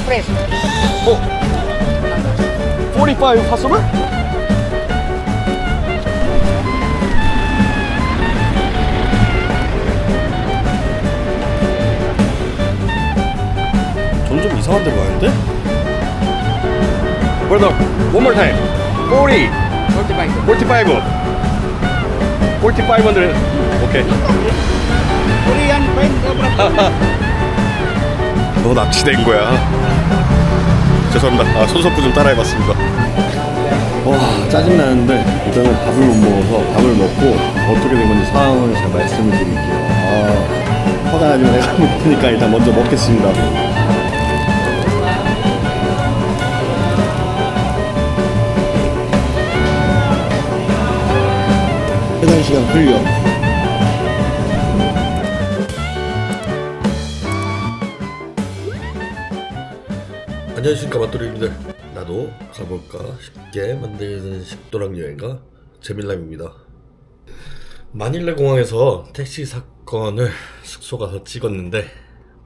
Express. 45 possible? 점점 이상한 데로 가는데? Brother, one more time. 40, 45. 4500. 오케이. Korean friend, sobra. 너 납치된 거야. 죄송합니다. 손석구 좀 따라해봤습니다. 와, 짜증나는데 일단은 밥을 못 먹어서 밥을 먹고 어떻게 된 건지 상황을 제가 말씀을 드릴게요. 화가 나지만 내가 먹으니까 일단 먼저 먹겠습니다. 해당 시간 클리어. 안녕하십니까, 맛돌이님들. 나도 가볼까 쉽게 만들는 식도락 여행가 재밀람입니다. 마닐라 공항에서 택시 사건을 숙소 가서 찍었는데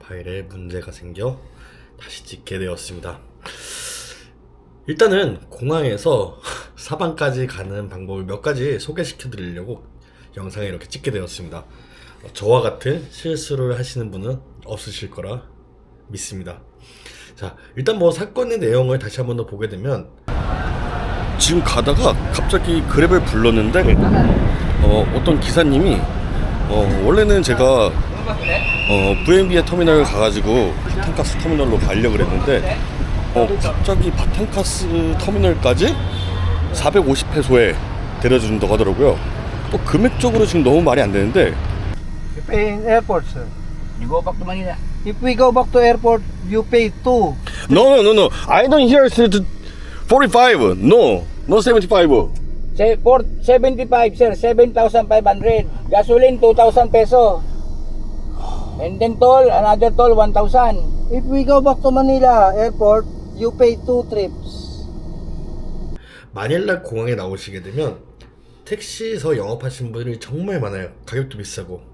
파일에 문제가 생겨 다시 찍게 되었습니다. 일단은 공항에서 사방까지 가는 방법을 몇 가지 소개시켜 드리려고 영상에 이렇게 찍게 되었습니다. 저와 같은 실수를 하시는 분은 없으실 거라 믿습니다. 자, 일단 뭐 사건의 내용을 다시 한 번 더 보게 되면, 지금 가다가 갑자기 그랩을 불렀는데 어떤 기사님이 원래는 제가 VNB의 터미널 가가지고 바탄가스 터미널로 가려고 그랬는데 갑자기 바탄가스 터미널까지 450페소에 데려준다고 하더라고요. 금액적으로 지금 너무 말이 안 되는데. You pay in airport, sir. You go back to Manila. If we go back to airport, you pay 2. No. I don't hear 45. No 75. Say, 75, sir. 7,500. Gasoline, 2,000 peso. And then toll, another toll, 1,000. If we go back to Manila airport, you pay 2 trips. 마닐라 공항에 나오시게 되면 택시에서 영업하시는 분들이 정말 많아요. 가격도 비싸고.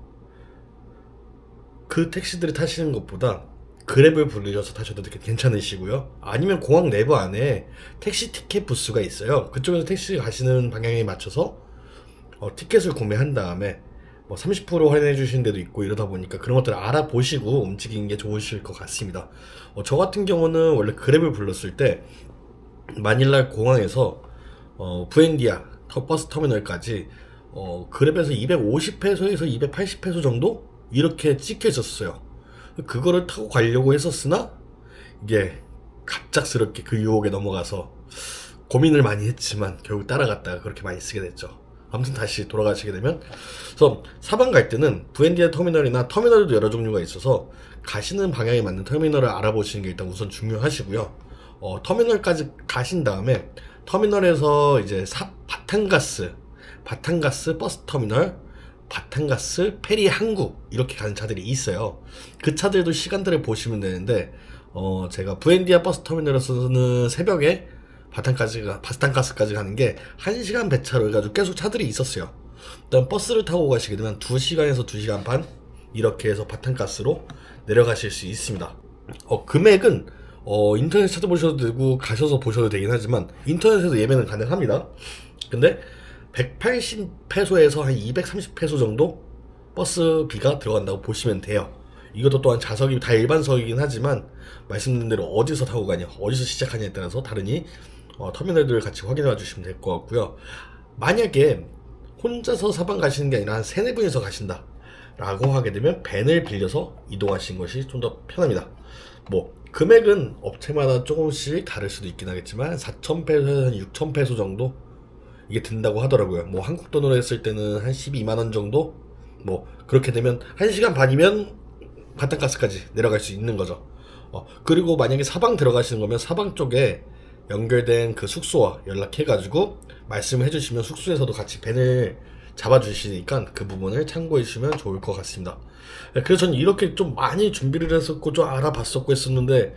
그 택시들을 타시는 것보다 그랩을 부르셔서 타셔도 되게 괜찮으시고요. 아니면 공항 내부 안에 택시 티켓 부스가 있어요. 그쪽에서 택시 가시는 방향에 맞춰서 티켓을 구매한 다음에 뭐 30% 할인해 주시는 데도 있고, 이러다 보니까 그런 것들을 알아보시고 움직이는 게 좋으실 것 같습니다. 저 같은 경우는 원래 그랩을 불렀을 때 마닐라 공항에서 부엔디아 버스 터미널까지 그랩에서 250페소에서 280페소 정도 이렇게 찍혀 있었어요. 그거를 타고 가려고 했었으나 이게 갑작스럽게 그 유혹에 넘어가서 고민을 많이 했지만 결국 따라갔다가 그렇게 많이 쓰게 됐죠. 아무튼 다시 돌아가시게 되면, 그래서 사방 갈 때는 부엔디아 터미널이나 터미널도 여러 종류가 있어서 가시는 방향에 맞는 터미널을 알아보시는 게 일단 우선 중요하시고요. 터미널까지 가신 다음에 터미널에서 이제 바탄가스 버스 터미널, 바탄가스 페리 항구 이렇게 가는 차들이 있어요. 그 차들도 시간대를 보시면 되는데 제가 부엔디아 버스 터미널에서는 새벽에 바탄가스까지 가는 게 1시간 배차로 해가지고 계속 차들이 있었어요. 일단 버스를 타고 가시게 되면 2시간에서 2시간 반 이렇게 해서 바탄가스로 내려가실 수 있습니다. 금액은 인터넷 찾아보셔도 되고 가셔서 보셔도 되긴 하지만 인터넷에서 예매는 가능합니다. 근데 180페소에서 한 230페소 정도 버스비가 들어간다고 보시면 돼요. 이것도 또한 좌석이 다 일반석이긴 하지만 말씀드린 대로 어디서 타고 가냐, 어디서 시작하냐에 따라서 다르니 터미널들을 같이 확인해 주시면 될 것 같고요. 만약에 혼자서 사방 가시는 게 아니라 한 3-4분이서 가신다 라고 하게 되면 밴을 빌려서 이동하시는 것이 좀 더 편합니다. 뭐 금액은 업체마다 조금씩 다를 수도 있긴 하겠지만 4,000페소에서 한 6,000페소 정도 이게 든다고 하더라고요. 뭐 한국 돈으로 했을 때는 한 12만원 정도? 뭐 그렇게 되면 1시간 반이면 바탄가스까지 내려갈 수 있는 거죠. 그리고 만약에 사방 들어가시는 거면 사방 쪽에 연결된 그 숙소와 연락해가지고 말씀을 해주시면 숙소에서도 같이 밴을 잡아주시니까 그 부분을 참고해 주시면 좋을 것 같습니다. 그래서 저는 이렇게 좀 많이 준비를 했었고 좀 알아봤었고 했었는데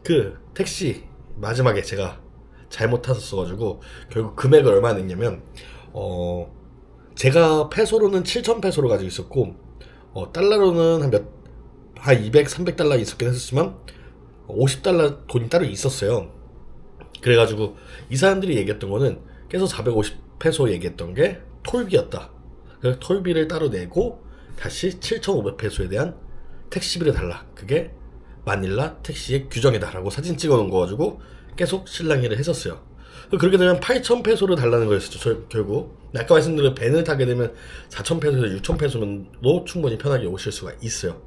그 택시 마지막에 제가 잘못 탔었어가지고 결국 금액을 얼마 냈냐면 제가 페소로는 7,000페소로 가지고 있었고 달러로는 한 200, 300달러 있었긴 했었지만 50달러 돈이 따로 있었어요. 그래가지고 이 사람들이 얘기했던 거는 계속 450페소 얘기했던 게 톨비였다. 그래서 톨비를 따로 내고 다시 7,500페소에 대한 택시비를 달라. 그게 마닐라 택시의 규정이다 라고 사진 찍어놓은 거 가지고 계속 실랑이를 했었어요. 그렇게 되면 8,000페소를 달라는 거였죠. 결국 아까 말씀드린 밴을 타게 되면 4,000페소에서 6,000페소면도 충분히 편하게 오실 수가 있어요.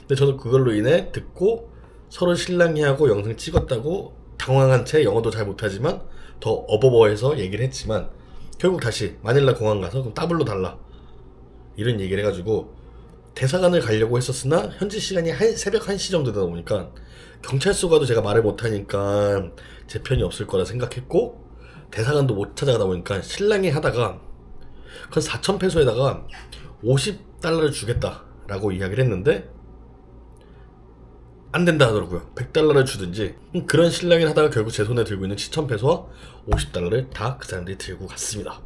근데 저는 그걸로 인해 듣고 서로 실랑이하고 영상 찍었다고 당황한 채 영어도 잘 못하지만 더 어버버해서 얘기를 했지만 결국 다시 마닐라 공항 가서 그럼 더블로 달라 이런 얘기를 해가지고 대사관을 가려고 했었으나 현지 시간이 새벽 1시 정도 되다 보니까 경찰서 가도 제가 말을 못하니까 제 편이 없을 거라 생각했고 대사관도 못 찾아가다 보니까 실랑이 하다가 그 4,000페소에다가 50달러를 주겠다라고 이야기를 했는데 안 된다 하더라고요. 100달러를 주든지. 그런 실랑이를 하다가 결국 제 손에 들고 있는 7,000페소와 50달러를 다 그 사람들이 들고 갔습니다.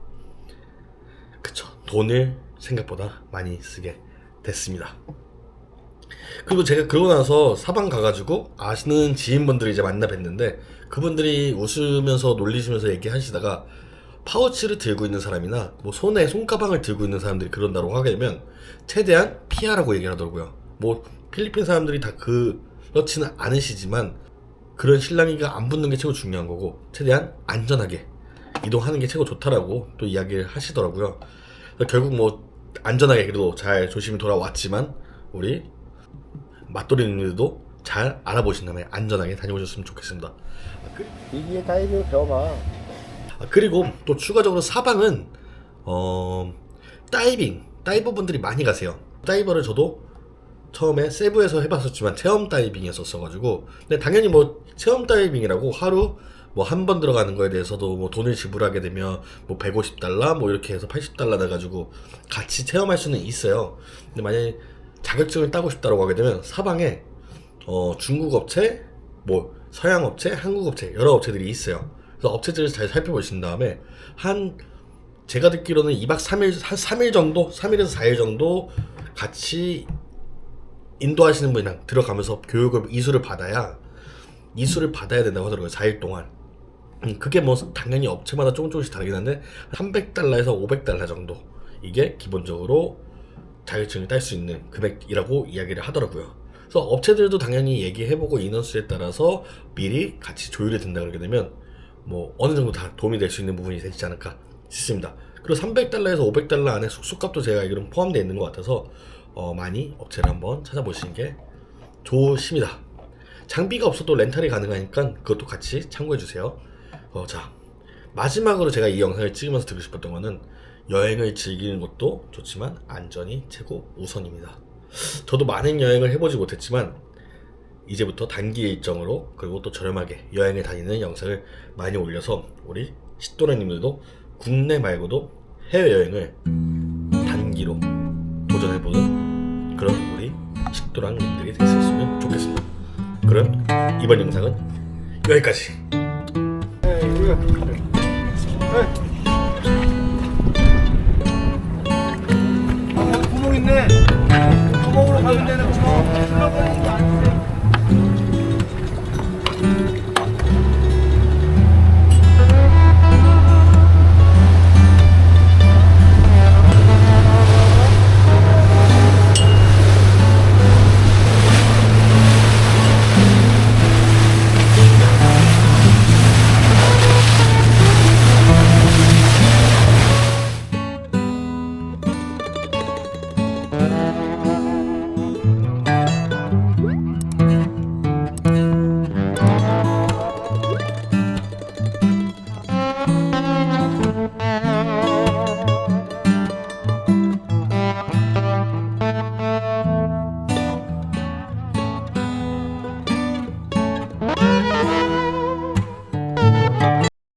그쵸. 돈을 생각보다 많이 쓰게 됐습니다. 그리고 제가 그러고 나서 사방 가가지고 아시는 지인분들이 이제 만나 뵀는데 그분들이 웃으면서 놀리시면서 얘기하시다가 파우치를 들고 있는 사람이나 뭐 손에 손가방을 들고 있는 사람들이 그런다고 하게 되면 최대한 피하라고 얘기를 하더라고요. 뭐 필리핀 사람들이 다 그렇지는 않으시지만 그런 실랑이가 안 붙는 게 최고 중요한 거고 최대한 안전하게 이동하는 게 최고 좋다라고 또 이야기를 하시더라고요. 결국 뭐 안전하게 그래도 잘 조심히 돌아왔지만 우리 맛돌이님들도 잘 알아보신 다음에 안전하게 다녀오셨으면 좋겠습니다. 이게 다이빙 배워봐. 그리고 또 추가적으로 사방은 다이버분들이 많이 가세요. 다이버를 저도 처음에 세부에서 해봤었지만 체험 다이빙이었어가지고 근데 당연히 뭐 체험 다이빙이라고 하루 뭐 한 번 들어가는 거에 대해서도 뭐 돈을 지불하게 되면 뭐 150달러 뭐 이렇게 해서 80달러 돼가지고 같이 체험할 수는 있어요. 근데 만약에 자격증을 따고 싶다고 하게 되면 사방에 중국 업체, 뭐 서양 업체, 한국 업체 여러 업체들이 있어요. 그래서 업체들을 잘 살펴보신 다음에 제가 듣기로는 2박 3일 한 3일 정도, 3일에서 4일 정도 같이 인도하시는 분이랑 들어가면서 교육을 이수를 받아야 된다고 하더라고요. 4일 동안. 그게 뭐 당연히 업체마다 조금씩 다르긴 한데 300달러에서 500달러 정도 이게 기본적으로 자격증을 딸 수 있는 금액이라고 이야기를 하더라고요. 그래서 업체들도 당연히 얘기해보고 인원수에 따라서 미리 같이 조율이 된다 그러게 되면 뭐 어느 정도 다 도움이 될 수 있는 부분이 되지 않을까 싶습니다. 그리고 300달러에서 500달러 안에 숙소값도 제가 알기로는 포함되어 있는 것 같아서 많이 업체를 한번 찾아보시는 게 좋습니다. 장비가 없어도 렌탈이 가능하니까 그것도 같이 참고해주세요. 자, 마지막으로 제가 이 영상을 찍으면서 드리고 싶었던 거는 여행을 즐기는 것도 좋지만 안전이 최고 우선입니다. 저도 많은 여행을 해보지 못했지만 이제부터 단기 일정으로 그리고 또 저렴하게 여행을 다니는 영상을 많이 올려서 우리 식도라님들도 국내 말고도 해외여행을 단기로 도전해보는 그런 우리 식도락님들이 됐었으면 좋겠습니다. 그럼 이번 영상은 여기까지. 구멍 있네. 구멍으로 가면 되네.